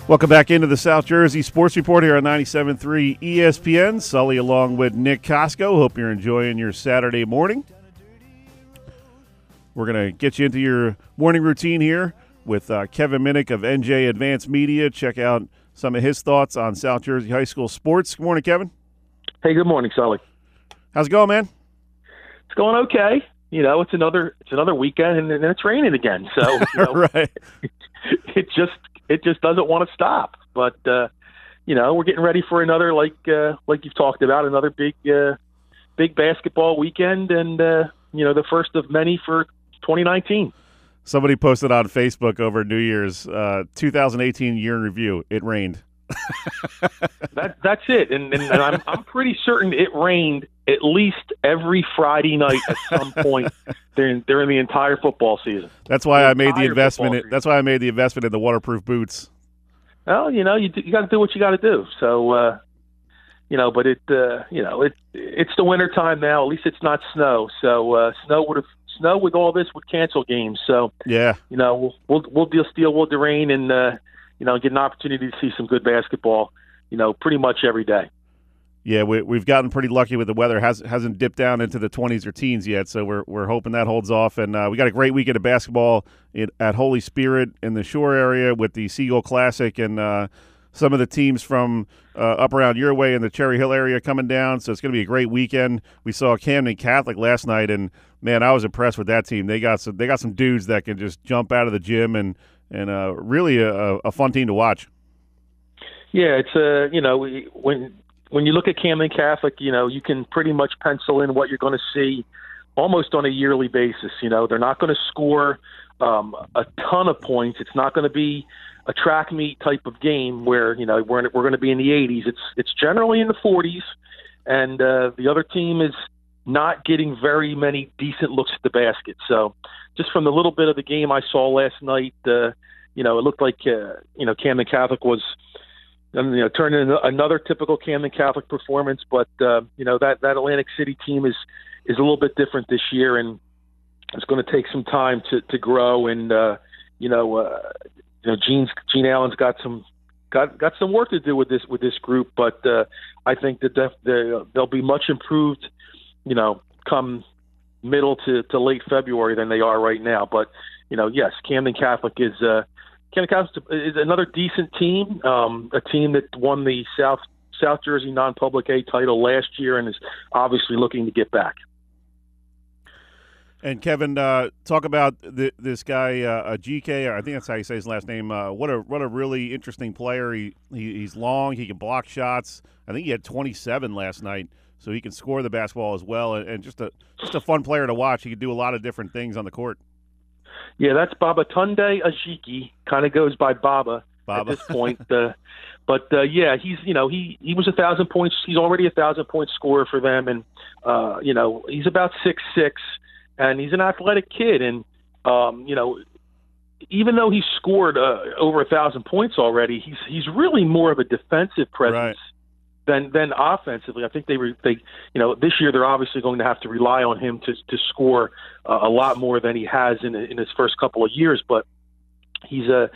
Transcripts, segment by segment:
Welcome back into the South Jersey Sports Report here on 97.3 ESPN. Sully along with Nick Costco. Hope you're enjoying your Saturday morning. We're going to get you into your morning routine here with Kevin Minnick of NJ Advanced Media. Check out some of his thoughts on South Jersey High School sports. Good morning, Kevin. Hey, good morning, Sully. How's it going, man? It's going okay. You know, it's another weekend, and it's raining again. So, you know, right. It just doesn't want to stop. But you know, we're getting ready for another, like you've talked about, another big basketball weekend, and you know, the first of many for 2019. Somebody posted on Facebook over New Year's 2018 year in review. It rained. That's it, and I'm pretty certain it rained at least every Friday night at some point during the entire football season. That's why I made the investment. That's why I made the investment in the waterproof boots. Well, you know, you got to do what you got to do. So, you know, but it's the winter time now. At least it's not snow. So snow with all this would cancel games. So yeah, you know, we'll deal with the rain and you know, get an opportunity to see some good basketball, you know, pretty much every day. Yeah, we've gotten pretty lucky with the weather. Hasn't dipped down into the 20s or teens yet, so we're hoping that holds off. And we got a great weekend of basketball at Holy Spirit in the Shore area with the Seagull Classic and some of the teams from up around your way in the Cherry Hill area coming down. So it's going to be a great weekend. We saw Camden Catholic last night, and man, I was impressed with that team. They got some dudes that can just jump out of the gym and really a fun team to watch. Yeah, it's you know, when you look at Camden Catholic, you know, you can pretty much pencil in what you're going to see almost on a yearly basis. You know, they're not going to score a ton of points. It's not going to be a track meet type of game where, you know, we're going to be in the 80s. It's generally in the 40s, and the other team is not getting very many decent looks at the basket. So just from the little bit of the game I saw last night, you know, it looked like, you know, Camden Catholic was, you know, turning into another typical Camden Catholic performance. But, you know, that Atlantic City team is a little bit different this year, and it's going to take some time to grow. And, you know, Gene Allen's got some work to do with this group, but I think that they'll be much improved, you know, come middle to late February than they are right now. But, you know, yes, Camden Catholic is another decent team, a team that won the South Jersey non-public A title last year and is obviously looking to get back. And Kevin, talk about this guy, GK. I think that's how you say his last name. What a really interesting player. He's long. He can block shots. I think he had 27 last night, so he can score the basketball as well. And just a fun player to watch. He can do a lot of different things on the court. Yeah, that's Babatunde Ajiki. Kind of goes by Baba at this point. But yeah, he's, you know, he was 1,000 points. He's already 1,000-point scorer for them, and you know, he's about 6'6", and he's an athletic kid. And you know, even though he scored over 1,000 points already, he's really more of a defensive presence. Right. Than offensively. I think they you know, this year they're obviously going to have to rely on him to score a lot more than he has in his first couple of years. But he's a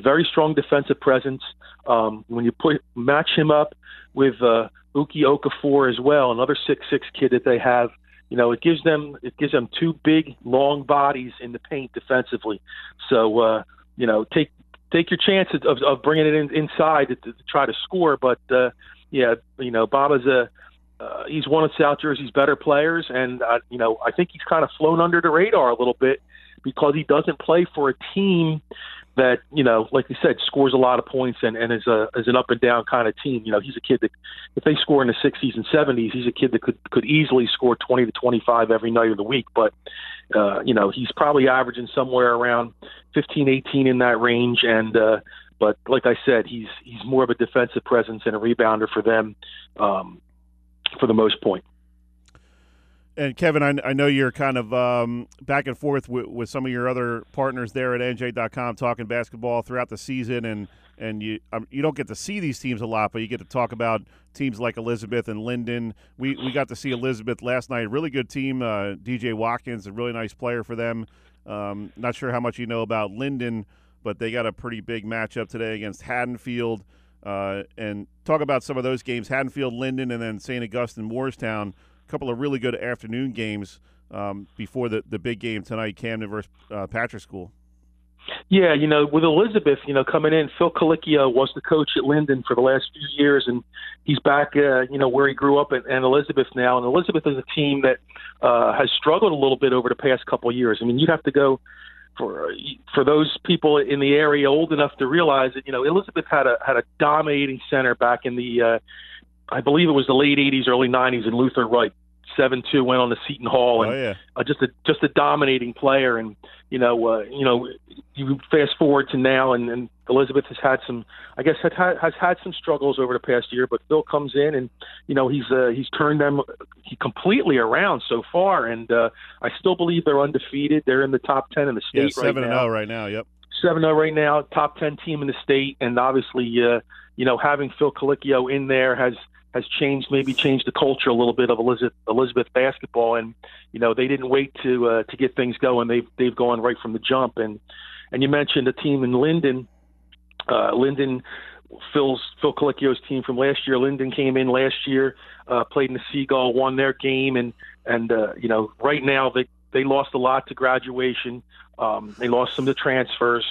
very strong defensive presence. When you match him up with Uki Okafor as well, another 6'6" kid that they have, you know, it gives them two big long bodies in the paint defensively. So you know, take your chances of bringing it inside to try to score, but. Yeah, you know, Baba's he's one of South Jersey's better players, and you know, I think he's kind of flown under the radar a little bit because he doesn't play for a team that, you know, like you said, scores a lot of points and is an up and down kind of team. You know, he's a kid that if they score in the 60s and 70s, he's a kid that could easily score 20 to 25 every night of the week. But you know, he's probably averaging somewhere around 15, 18 in that range, and but like I said, he's more of a defensive presence and a rebounder for them for the most point. And Kevin, I know you're kind of back and forth with some of your other partners there at NJ.com talking basketball throughout the season, and you don't get to see these teams a lot, but you get to talk about teams like Elizabeth and Linden. We got to see Elizabeth last night, really good team. DJ Watkins, a really nice player for them. Not sure how much you know about Linden, but they got a pretty big matchup today against Haddonfield. And talk about some of those games, Haddonfield, Linden, and then St. Augustine, Moorestown, a couple of really good afternoon games before the big game tonight, Camden versus Patrick School. Yeah, with Elizabeth, coming in, Phil Colicchio was the coach at Linden for the last few years, and he's back, where he grew up at Elizabeth now. And Elizabeth is a team that has struggled a little bit over the past couple of years. I mean, you'd have to go for those people in the area old enough to realize that, Elizabeth had a dominating center back in the, I believe it was the late 80s, early 90s, in Luther Wright. 7-2 went on to Seton Hall, and just a dominating player. And you fast forward to now, and Elizabeth has had some, has had some struggles over the past year. But Phil comes in, and he's turned them completely around so far. And I still believe they're undefeated. They're in the top 10 in the state right now. 7-0 right now. Yep. 7-0 right now, top 10 team in the state. And obviously, having Phil Colicchio in there has changed the culture a little bit of Elizabeth basketball, and they didn't wait to get things going. They've gone right from the jump. And you mentioned a team in Linden. Phil Colicchio's team from last year. Linden came in last year, played in the Seagull, won their game, and right now they lost a lot to graduation. They lost some to transfers,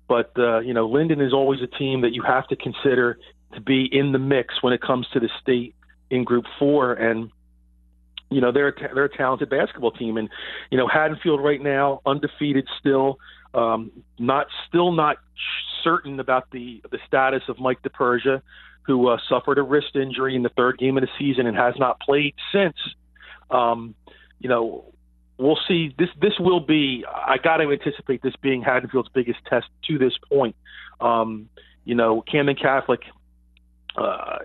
but Linden is always a team that you have to consider to be in the mix when it comes to the state in Group 4, and they're a talented basketball team. And Haddonfield right now undefeated still, not certain about the status of Mike DePersia, who suffered a wrist injury in the third game of the season and has not played since. We'll see. This will be. I got to anticipate this being Haddonfield's biggest test to this point. Camden Catholic.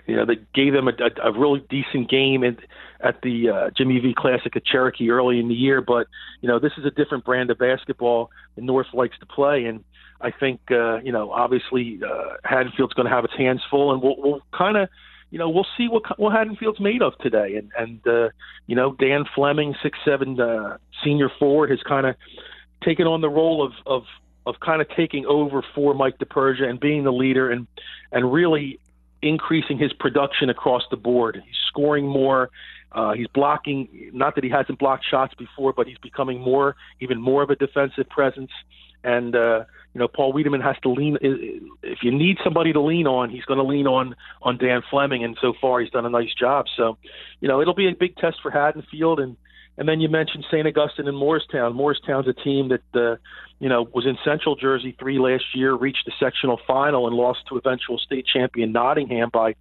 They gave them a really decent game at the Jimmy V Classic at Cherokee early in the year, but this is a different brand of basketball the North likes to play, and I think obviously Haddonfield's going to have its hands full, and we'll kind of we'll see what Haddonfield's made of today, and Dan Fleming, 6'7" senior forward, has kind of taken on the role of kind of taking over for Mike DePersia and being the leader and really increasing his production across the board. He's scoring more. He's blocking, not that he hasn't blocked shots before, but he's becoming even more of a defensive presence. And, Paul Wiedemann has to lean. If you need somebody to lean on, he's going to lean on Dan Fleming. And so far he's done a nice job. So, it'll be a big test for Haddonfield. And then you mentioned St. Augustine and Moorestown. Moorestown's a team that, was in Central Jersey 3 last year, reached the sectional final and lost to eventual state champion Nottingham by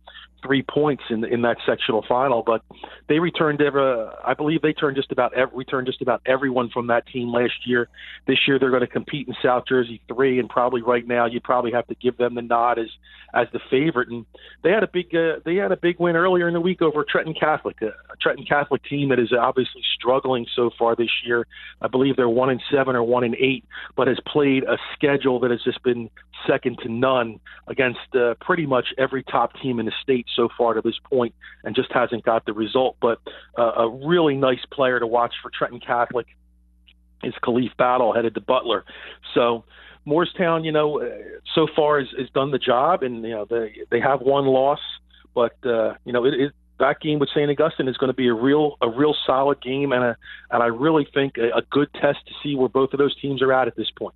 3 points in that sectional final. But they returned I believe they returned just about everyone from that team last year. This year they're going to compete in South Jersey 3, and probably right now you'd probably have to give them the nod as the favorite. And they had a big win earlier in the week over Trenton Catholic, a Trenton Catholic team that is obviously struggling so far this year. I believe they're 1-7 or 1-8, but has played a schedule that has just been second to none against pretty much every top team in the state so far to this point, and just hasn't got the result. But a really nice player to watch for Trenton Catholic is Khalif Battle, headed to Butler. So Moorestown, so far has done the job, and they have one loss, but that game with St. Augustine is going to be a real solid game, and I really think a good test to see where both of those teams are at this point.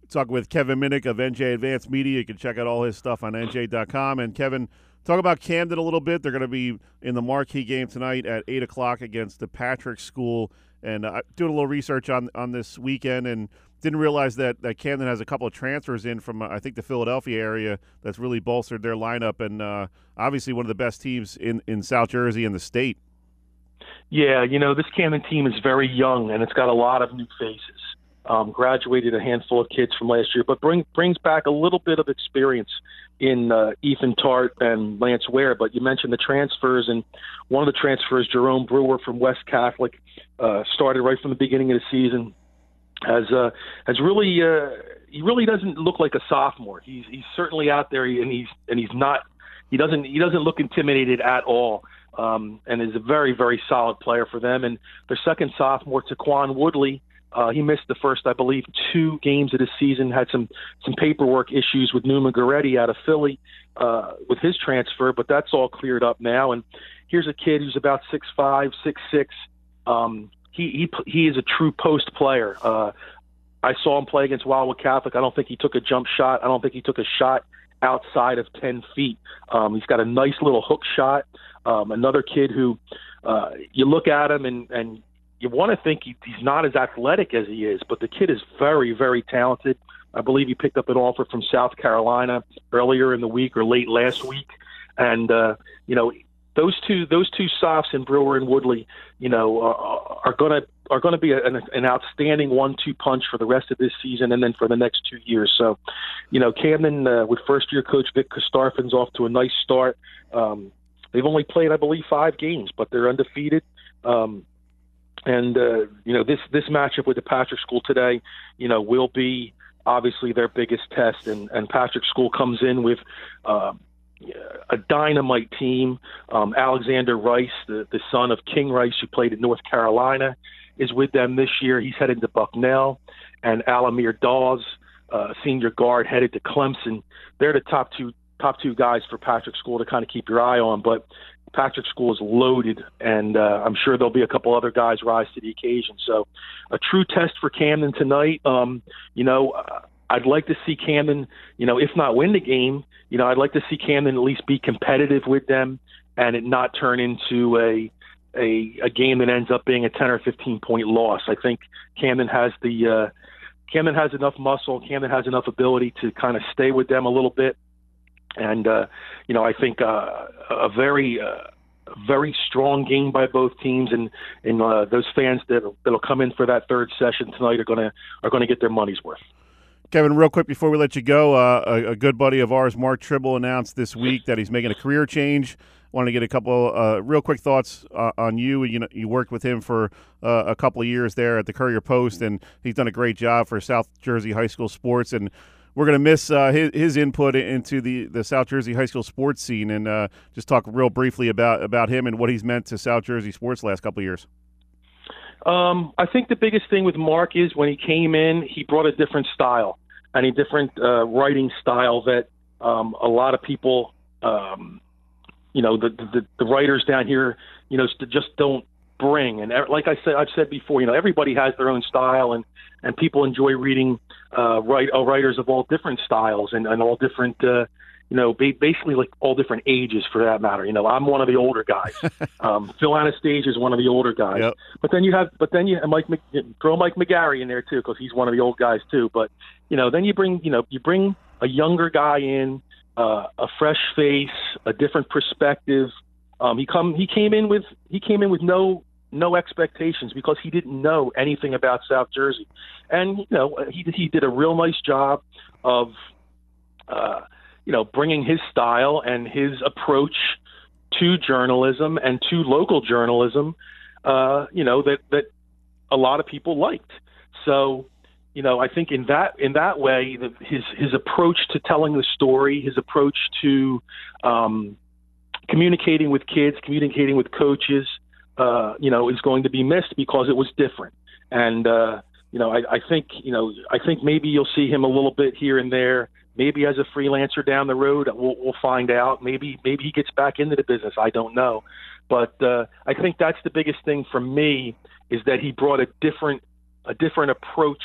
Talk with Kevin Minnick of NJ Advanced Media. You can check out all his stuff on NJ.com. And Kevin, talk about Camden a little bit. They're going to be in the marquee game tonight at 8 o'clock against the Patrick School. And doing a little research on this weekend, and didn't realize that Camden has a couple of transfers in from, I think, the Philadelphia area that's really bolstered their lineup, and obviously one of the best teams in South Jersey and the state. Yeah, this Camden team is very young, and it's got a lot of new faces. Graduated a handful of kids from last year, but brings back a little bit of experience in Ethan Tart and Lance Ware. But you mentioned the transfers, and one of the transfers, Jerome Brewer from West Catholic, started right from the beginning of the season. Has really he really doesn't look like a sophomore. He's certainly out there, and he's not. He doesn't look intimidated at all. And is a very, very solid player for them. And their second sophomore, Taquan Woodley, He missed the first, I believe, 2 games of the season, had some paperwork issues with Numa Goretti out of Philly with his transfer, but that's all cleared up now. And here's a kid who's about 6'5", 6'6". He is a true post player. I saw him play against Wildwood Catholic. I don't think he took a jump shot. I don't think he took a shot outside of 10 feet. He's got a nice little hook shot. Another kid who you look at him and you want to think he's not as athletic as he is, but the kid is very, very talented. I believe he picked up an offer from South Carolina earlier in the week or late last week. And, those two softs in Brewer and Woodley, are going to be an outstanding 1-2 punch for the rest of this season and then for the next 2 years. So, Camden with first-year coach Vic Kostarfin's off to a nice start. They've only played, I believe, 5 games, but they're undefeated. This matchup with the Patrick School today, will be obviously their biggest test. And Patrick School comes in with a dynamite team. Alexander Rice, the son of King Rice, who played at North Carolina, is with them this year. He's headed to Bucknell. And Alamir Dawes, senior guard, headed to Clemson. They're the top two guys for Patrick School to kind of keep your eye on. But Patrick School is loaded, and I'm sure there'll be a couple other guys rise to the occasion. So a true test for Camden tonight. I'd like to see Camden, if not win the game, I'd like to see Camden at least be competitive with them and it not turn into a game that ends up being a 10 or 15 point loss. I think Camden has enough muscle. Camden has enough ability to kind of stay with them a little bit. And, I think a very strong game by both teams, and those fans that'll come in for that third session tonight are going to get their money's worth. Kevin, real quick before we let you go, a good buddy of ours, Mark Tribble, announced this week that he's making a career change. Wanted to get a couple real quick thoughts on you. You worked with him for a couple of years there at the Courier-Post, and he's done a great job for South Jersey high school sports. And we're going to miss his input into the South Jersey high school sports scene, and just talk real briefly about him and what he's meant to South Jersey sports the last couple of years. I think the biggest thing with Mark is when he came in, he brought a different style and a different writing style that a lot of people, the writers down here, just don't bring. And like I've said before, everybody has their own style, and people enjoy reading writers of all different styles and all different, basically like all different ages for that matter. I'm one of the older guys. Phil Anastasia is one of the older guys. Yep. But then you throw Mike McGarry in there too, because he's one of the old guys too. But then you bring a younger guy in, a fresh face, a different perspective. He came in with no expectations because he didn't know anything about South Jersey, and he did a real nice job of bringing his style and his approach to journalism and to local journalism, that a lot of people liked. So, I think in that way, his approach to telling the story, his approach to communicating with kids, communicating with coaches, is going to be missed because it was different. And I think maybe you'll see him a little bit here and there. Maybe as a freelancer down the road, we'll find out. Maybe he gets back into the business. I don't know, but I think that's the biggest thing for me is that he brought a different approach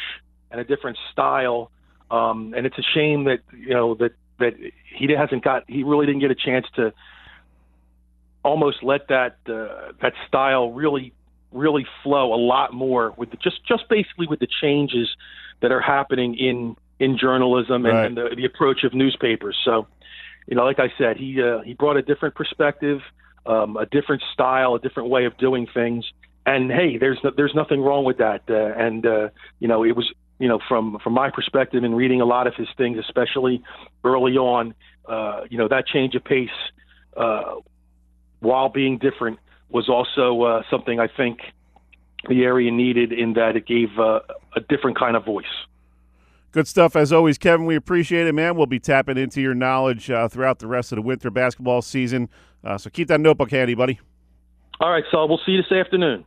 and a different style. And it's a shame that that he really didn't get a chance to almost let that style really flow a lot more with just basically with the changes that are happening in journalism and the approach of newspapers. So, like I said, he brought a different perspective, a different style, a different way of doing things. And hey, there's nothing wrong with that. It was, from my perspective in reading a lot of his things, especially early on, that change of pace, while being different, was also something I think the area needed in that it gave a different kind of voice. Good stuff, as always, Kevin. We appreciate it, man. We'll be tapping into your knowledge throughout the rest of the winter basketball season. So keep that notebook handy, buddy. All right, so we'll see you this afternoon.